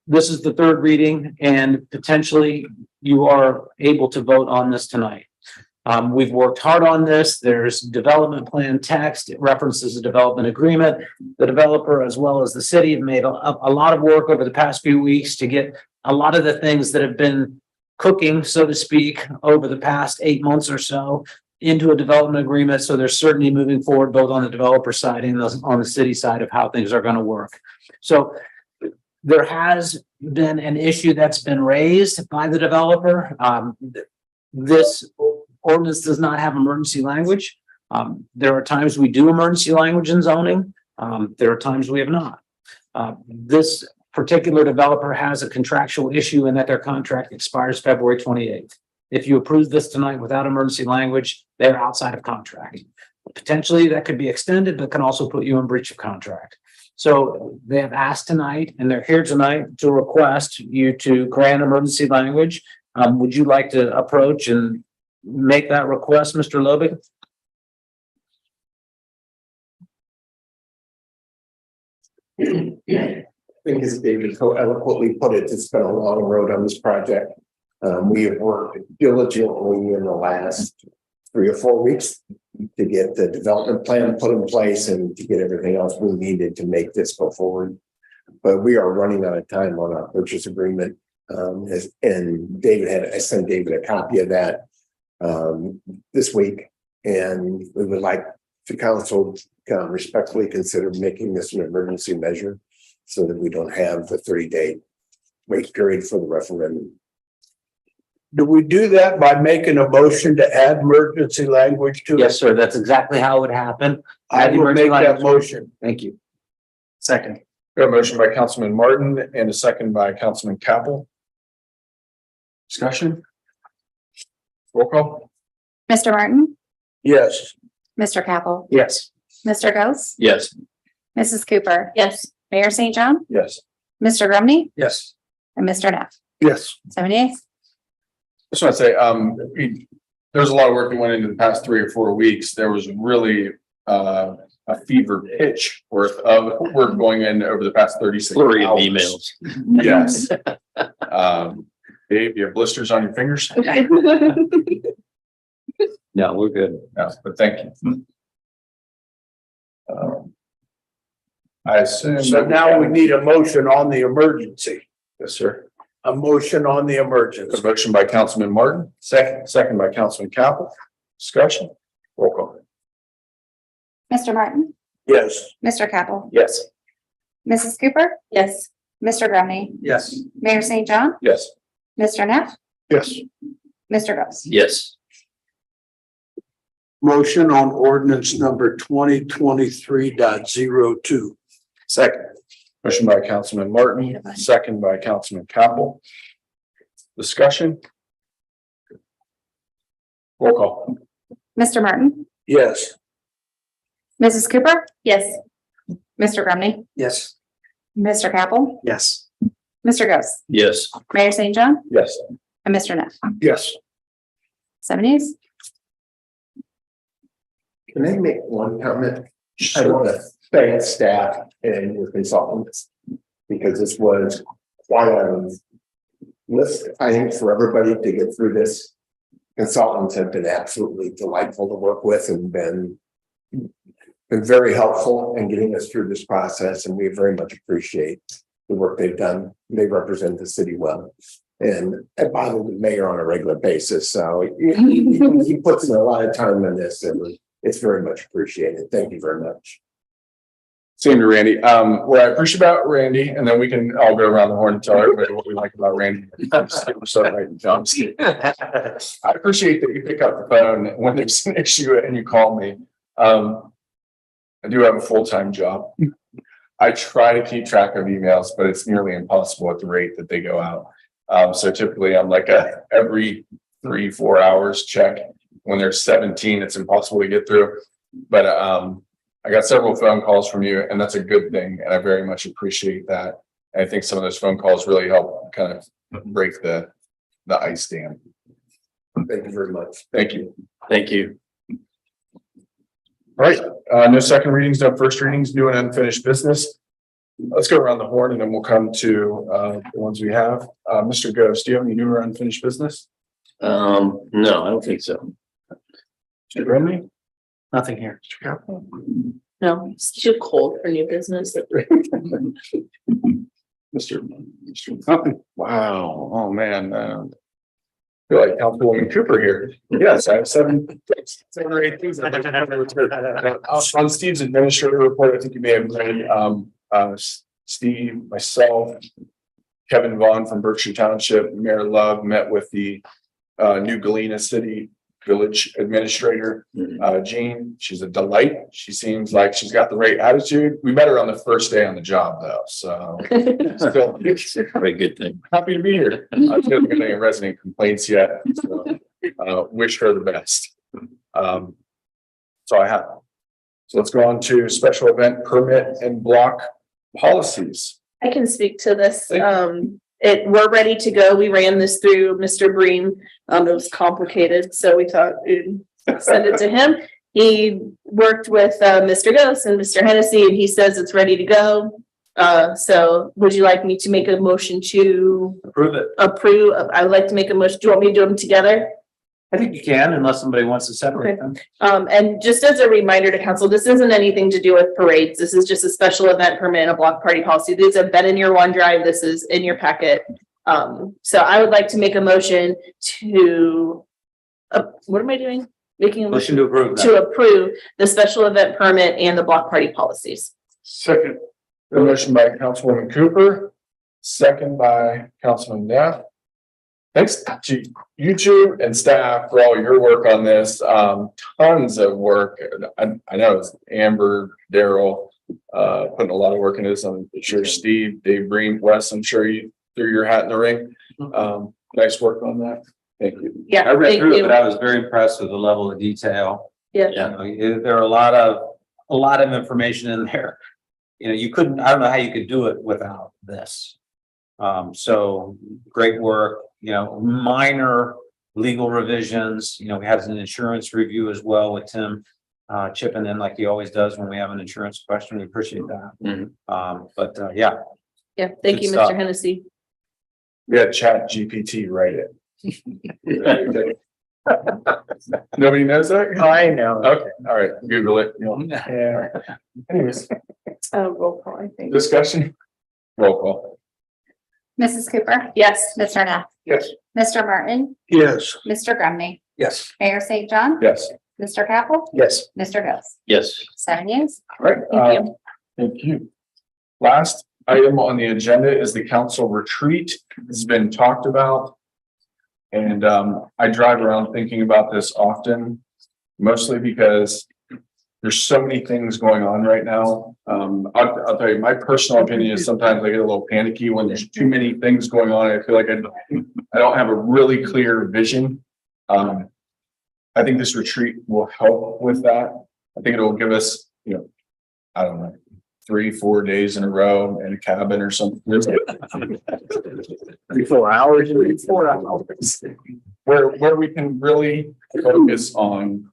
this is the third reading and potentially you are able to vote on this tonight. We've worked hard on this. There's development plan text. It references a development agreement. The developer, as well as the city, have made a lot of work over the past few weeks to get a lot of the things that have been cooking, so to speak, over the past 8 months or so into a development agreement. So there's certainty moving forward, both on the developer side and on the city side of how things are going to work. So there has been an issue that's been raised by the developer. This ordinance does not have emergency language. There are times we do emergency language in zoning. There are times we have not. This particular developer has a contractual issue in that their contract expires February 28th. If you approve this tonight without emergency language, they're outside of contract. Potentially that could be extended, but can also put you in breach of contract. So they have asked tonight, and they're here tonight to request you to grant emergency language. Would you like to approach and make that request, Mr. Lobig? I think as David so eloquently put it, it's been a long road on this project. We have worked diligently in the last 3 or 4 weeks to get the development plan put in place and to get everything else we needed to make this go forward. But we are running out of time on our purchase agreement. And I sent David a copy of that this week. And we would like the council to respectfully consider making this an emergency measure so that we don't have the 30-day wait period for the referendum. Do we do that by making a motion to add emergency language to it? Yes, sir. That's exactly how it would happen. I will make that motion. Thank you. Second. We have a motion by Councilman Martin and a second by Councilman Capel. Discussion? Roll call? Mr. Martin, Yes. Mr. Capel, Yes. Mr. Ghost, Yes. Mrs. Cooper, Yes. Mayor St. John, Yes. Mr. Grumney, Yes. and Mr. Neff. Yes. 7 yeas. I just want to say, there's a lot of work that went into the past 3 or 4 weeks. There was really a fever pitch worth of work going in over the past 36 Flurry of hours. emails. Yes. Dave, you have blisters on your fingers? No, we're good. No, but thank you. I assume. So now we need a motion on the emergency. Yes, sir. A motion on the A emergency. motion by Councilman Martin, second by Councilman Capel. Discussion? Roll call. Mr. Martin, Yes. Mr. Capel, Yes. Mrs. Cooper, Yes. Mr. Grumney, Yes. Mayor St. John, Yes. Mr. Neff, Yes. Mr. Ghost. Yes. Motion on ordinance number 2023.02. Second. Motion by Councilman Martin, second by Councilman Capel. Discussion? Roll call. Mr. Martin, Yes. Mrs. Cooper, Yes. Mr. Grumney, Yes. Mr. Capel, Yes. Mr. Ghost, Yes. Mayor St. John, Yes. and Mr. Neff. Yes. 7 yeas. Can I make one comment? I want to thank staff and your consultants because this was quite a list, I think, for everybody to get through this. Consultants have been absolutely delightful to work with and been very helpful in getting us through this process, and we very much appreciate the work they've done. They represent the city well. And I bother the mayor on a regular basis, so he puts in a lot of time on this, and it's very much appreciated. Thank you very much. Same to Randy. What I appreciate about Randy, and then we can all go around the horn and tell everybody what we like about Randy. So right, John. I appreciate that you pick up the phone when there's an issue and you call me. I do have a full-time job. I try to keep track of emails, but it's nearly impossible at the rate that they go out. So typically I'm like every 3-4 hours check. when there's 17, it's impossible to get through. But I got several phone calls from you, and that's a good thing, and I very much appreciate that. And I think some of those phone calls really help kind of break the ice dam. Thank you very much. Thank you. Thank you. All right, no second readings, no first readings, new and unfinished business. Let's go around the horn and then we'll come to the ones we have. Mr. Ghost, do you have any new or unfinished business? No, I don't think so. Mr. Brumley? Nothing here. No, it's too cold for new business. Mr. Wow, oh man. I feel like Councilwoman Cooper here. Yes, I have seven or eight things. On Steve's administrator report, I think you may have read, Steve, myself, Kevin Vaughn from Berkshire Township, Mayor Love met with the new Galena City Village Administrator, Jean. She's a delight. She seems like she's got the right attitude. We met her on the first day on the job though, so still Very good thing. happy to be here. I don't get any resident complaints yet, so wish her the best. So I have. So let's go on to special event permit and block policies. I can speak to this. Thank We're ready to go. We ran this through Mr. Bream. It was complicated, so we thought we'd send it to him. He worked with Mr. Ghost and Mr. Hennessy, and he says it's ready to go. So would you like me to make a motion to Approve it. approve? I would like to make a motion. Do you want me to do them together? I think you can, unless somebody wants to separate them. And just as a reminder to council, this isn't anything to do with parades. This is just a special event permit and a block party policy. These have been in your OneDrive. This is in your packet. So I would like to make a motion to, what am I doing? Making a Motion motion to approve that. to approve the special event permit and the block party policies. Second. The motion by Councilwoman Cooper, second by Councilman Neff. Thanks to you two and staff for all your work on this. Tons of work. I know it's Amber, Daryl, putting a lot of work into this. I'm sure Steve, Dave Breen, Wes, I'm sure you threw your hat in the ring. Nice work on that. Thank you. Yeah, I read thank through it, you. but I was very impressed with the level of detail. Yeah. You know, there are a lot of information in there. You know, you couldn't, I don't know how you could do it without this. So great work, you know, minor legal revisions, you know, we had an insurance review as well with Tim chipping in like he always does when we have an insurance question. We appreciate that. Yeah. Yeah, thank you, Good stuff. Mr. Hennessy. We had Chat GPT write it. Nobody knows that? I know. Okay, all right, Google it. Yeah. Anyways, Roll call, I think. discussion. Roll call. Mrs. Cooper? Yes. Mr. Neff? Yes. Mr. Martin? Yes. Mr. Grumney? Yes. Mayor St. John? Yes. Mr. Capel? Yes. Mr. Ghost? Yes. 7 yeas. All right. Thank you. Thank you. Last item on the agenda is the council retreat. It's been talked about. And I drive around thinking about this often, mostly because there's so many things going on right now. I'll tell you, my personal opinion is sometimes I get a little panicky when there's too many things going on. I feel like I don't have a really clear vision. I think this retreat will help with that. I think it will give us, you know, I don't know, 3-4 days in a row in a cabin or something. 4 hours. 4 hours. Where we can really focus on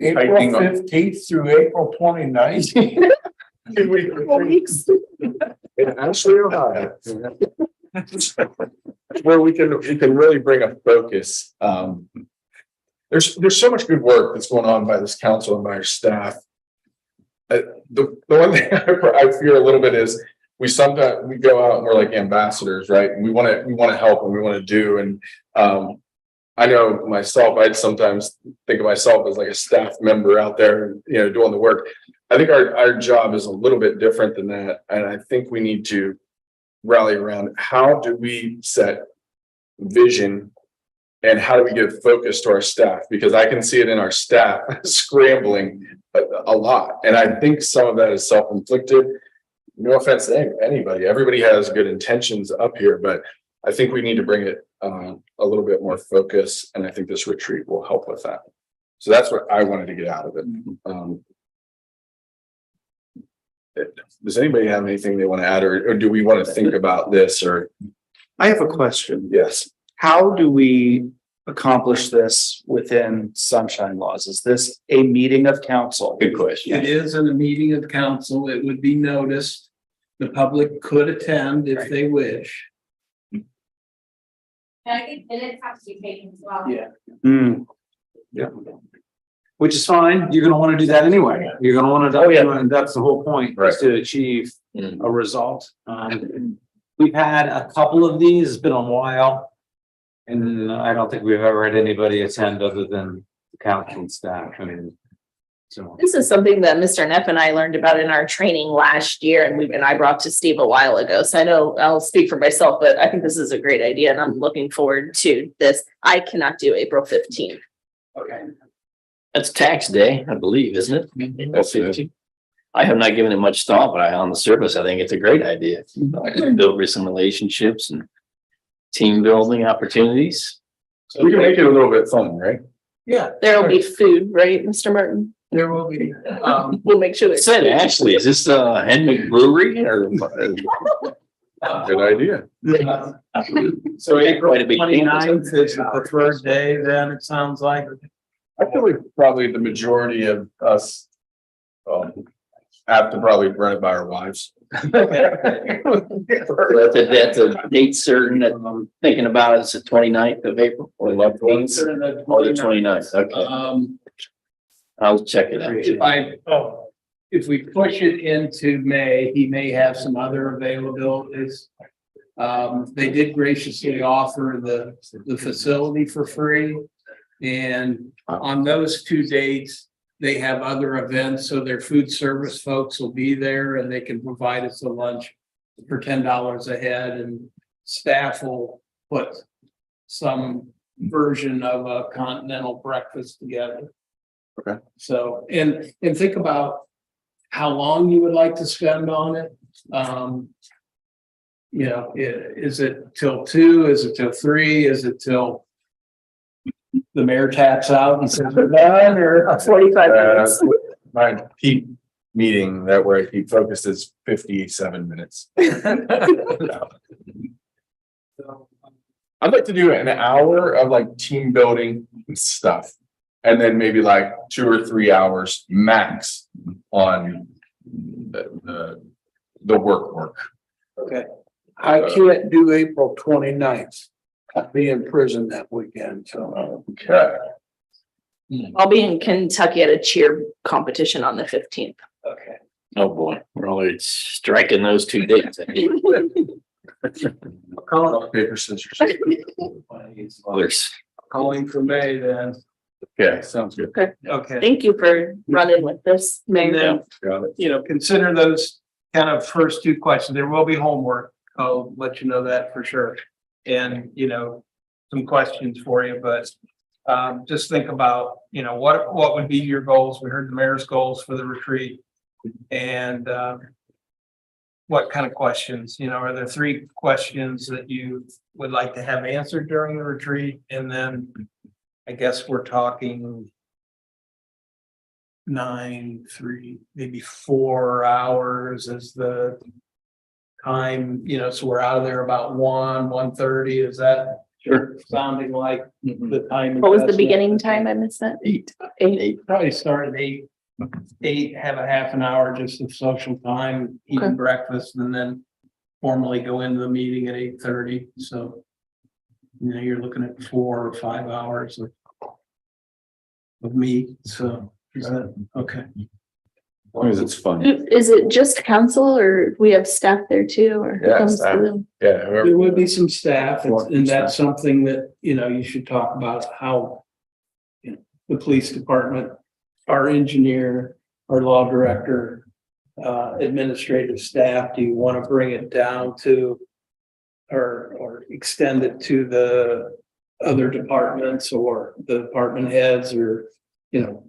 April 15th through April 29th. 2 weeks. In Ashley, Ohio. Where we can really bring a focus. There's so much good work that's going on by this council and by our staff. The one thing I fear a little bit is we go out and we're like ambassadors, right? And we want to help and we want to do. And I know myself, I'd sometimes think of myself as like a staff member out there, you know, doing the work. I think our job is a little bit different than that. And I think we need to rally around how do we set vision and how do we give focus to our staff? Because I can see it in our staff scrambling a lot. And I think some of that is self-inflicted. No offense to anybody. Everybody has good intentions up here, but I think we need to bring it a little bit more focus. And I think this retreat will help with that. So that's what I wanted to get out of it. Does anybody have anything they want to add, or do we want to think about this, or? I have a question. Yes. How do we accomplish this within sunshine laws? Is this a meeting of council? Good question. It is in a meeting of council. It would be noticed. The public could attend if they wish. And I think minutes have to be taken as well. Yeah. Hmm. Which is fine. You're gonna wanna do that anyway. You're gonna wanna, and that's the whole point, Right. is to achieve Mm. a result. We've had a couple of these, it's been a while. And I don't think we've ever had anybody attend other than the council and staff. I mean, so. This is something that Mr. Neff and I learned about in our training last year and I brought to Steve a while ago. So I know I'll speak for myself, but I think this is a great idea and I'm looking forward to this. I cannot do April 15th. Okay. That's tax day, I believe, isn't it? That's it. 15. I have not given it much thought, but on the surface, I think it's a great idea. I can build some relationships and team building opportunities. We can make it a little bit fun, right? Yeah, There'll be food, right, Mr. Martin? there will be. We'll make sure it's. Said Ashley, is this Henwick Brewery or? Good idea. So April Quite a big thing. 29th is the preferred day, then it sounds like. I feel like probably the majority of us have to probably run it by our wives. That's a date certain that I'm thinking about. It's the 29th of April or 11th. Or the 29th. Okay, I'll check it out. If we push it into May, he may have some other availabilities. They did graciously offer the facility for free. And on those 2 dates, they have other events, so their food service folks will be there and they can provide us a lunch for $10 a head, and staff will put some version of a continental breakfast together. Okay. So, and think about how long you would like to spend on it. You know, is it till 2? Is it till 3? Is it till the mayor taps out and says we're done, or 45 minutes. My peak meeting that where I keep focused is 57 minutes. I'd like to do an hour of like team building stuff. And then maybe like 2 or 3 hours max on the work. Okay. I can't do April 29th. I'll be in prison that weekend, so. Okay. I'll be in Kentucky at a cheer competition on the 15th. Okay. Oh, boy, we're already striking those 2 dates. Paper, scissors. Others. Calling for May then. Okay, sounds good. Okay. Thank you for running with this, And Mayor. then, Got it. you know, consider those kind of first 2 questions. There will be homework. I'll let you know that for sure. And, you know, some questions for you, but just think about, you know, what would be your goals? We heard the mayor's goals for the retreat. And what kind of questions, you know, are there 3 questions that you would like to have answered during the retreat? And then I guess we're talking 9, 3, maybe 4 hours is the time, you know, so we're out of there about 1:30. Is that Sure. sounding like the time? What was the investment? beginning time? I missed that. 8. 8. Probably start at 8, have a half an hour just of social time, eating Okay. breakfast, and then formally go into the meeting at 8:30. So, you know, you're looking at 4 or 5 hours of me. So is that okay? As long as it's fun. Is it just council or we have staff there too, or? who Yeah, comes to staff. them? Yeah. whoever- There would be some staff, More and that's staff. something that, you know, you should talk about how, you know, the police department, our engineer, our law director, administrative staff, do you want to bring it down to or extend it to the other departments or the department heads, or, you know,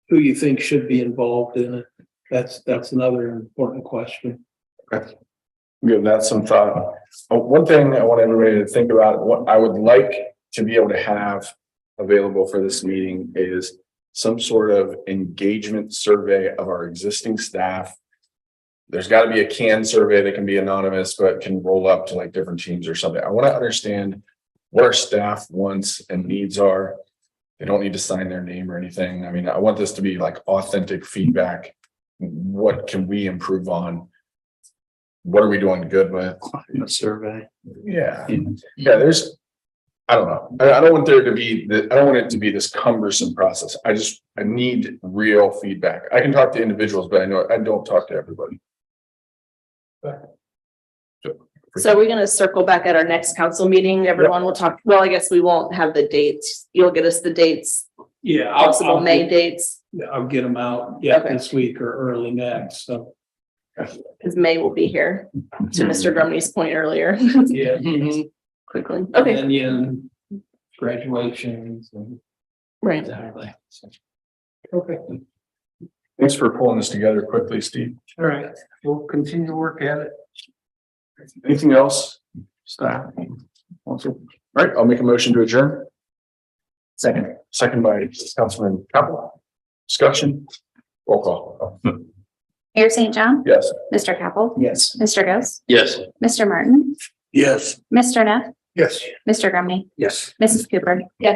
who you think should be involved in it? That's another important question. Give that some thought. One thing I want everybody to think about, what I would like to be able to have available for this meeting is some sort of engagement survey of our existing staff. There's got to be a canned survey that can be anonymous, but can roll up to like different teams or something. I want to understand what our staff wants and needs are. They don't need to sign their name or anything. I mean, I want this to be like authentic feedback. What can we improve on? What are we doing good with? The survey. Yeah, yeah, there's, I don't know. I don't want there to be, I don't want it to be this cumbersome process. I need real feedback. I can talk to individuals, but I know I don't talk to everybody. So we're gonna circle back at our next council meeting. Everyone will talk, well, I guess we won't have the dates. You'll get us the dates, Yeah. possible May dates, I'll get them out, Okay. this week or early next, so. because May will be here, to Mr. Grumney's point earlier, Yeah. quickly. Okay, And then graduations and right. exactly. Okay, Thanks for pulling this together quickly, Steve. all right, we'll continue to work at it. Anything else? Staff? All right, I'll make a motion to adjourn. Second by Councilman Capel. Discussion. Roll call. Mayor St. John, Yes. Mr. Capel, Yes. Mr. Ghost, Yes. Mr. Martin, Yes. Mr. Neff, Yes. Mr. Grumney, Yes. Mrs. Cooper.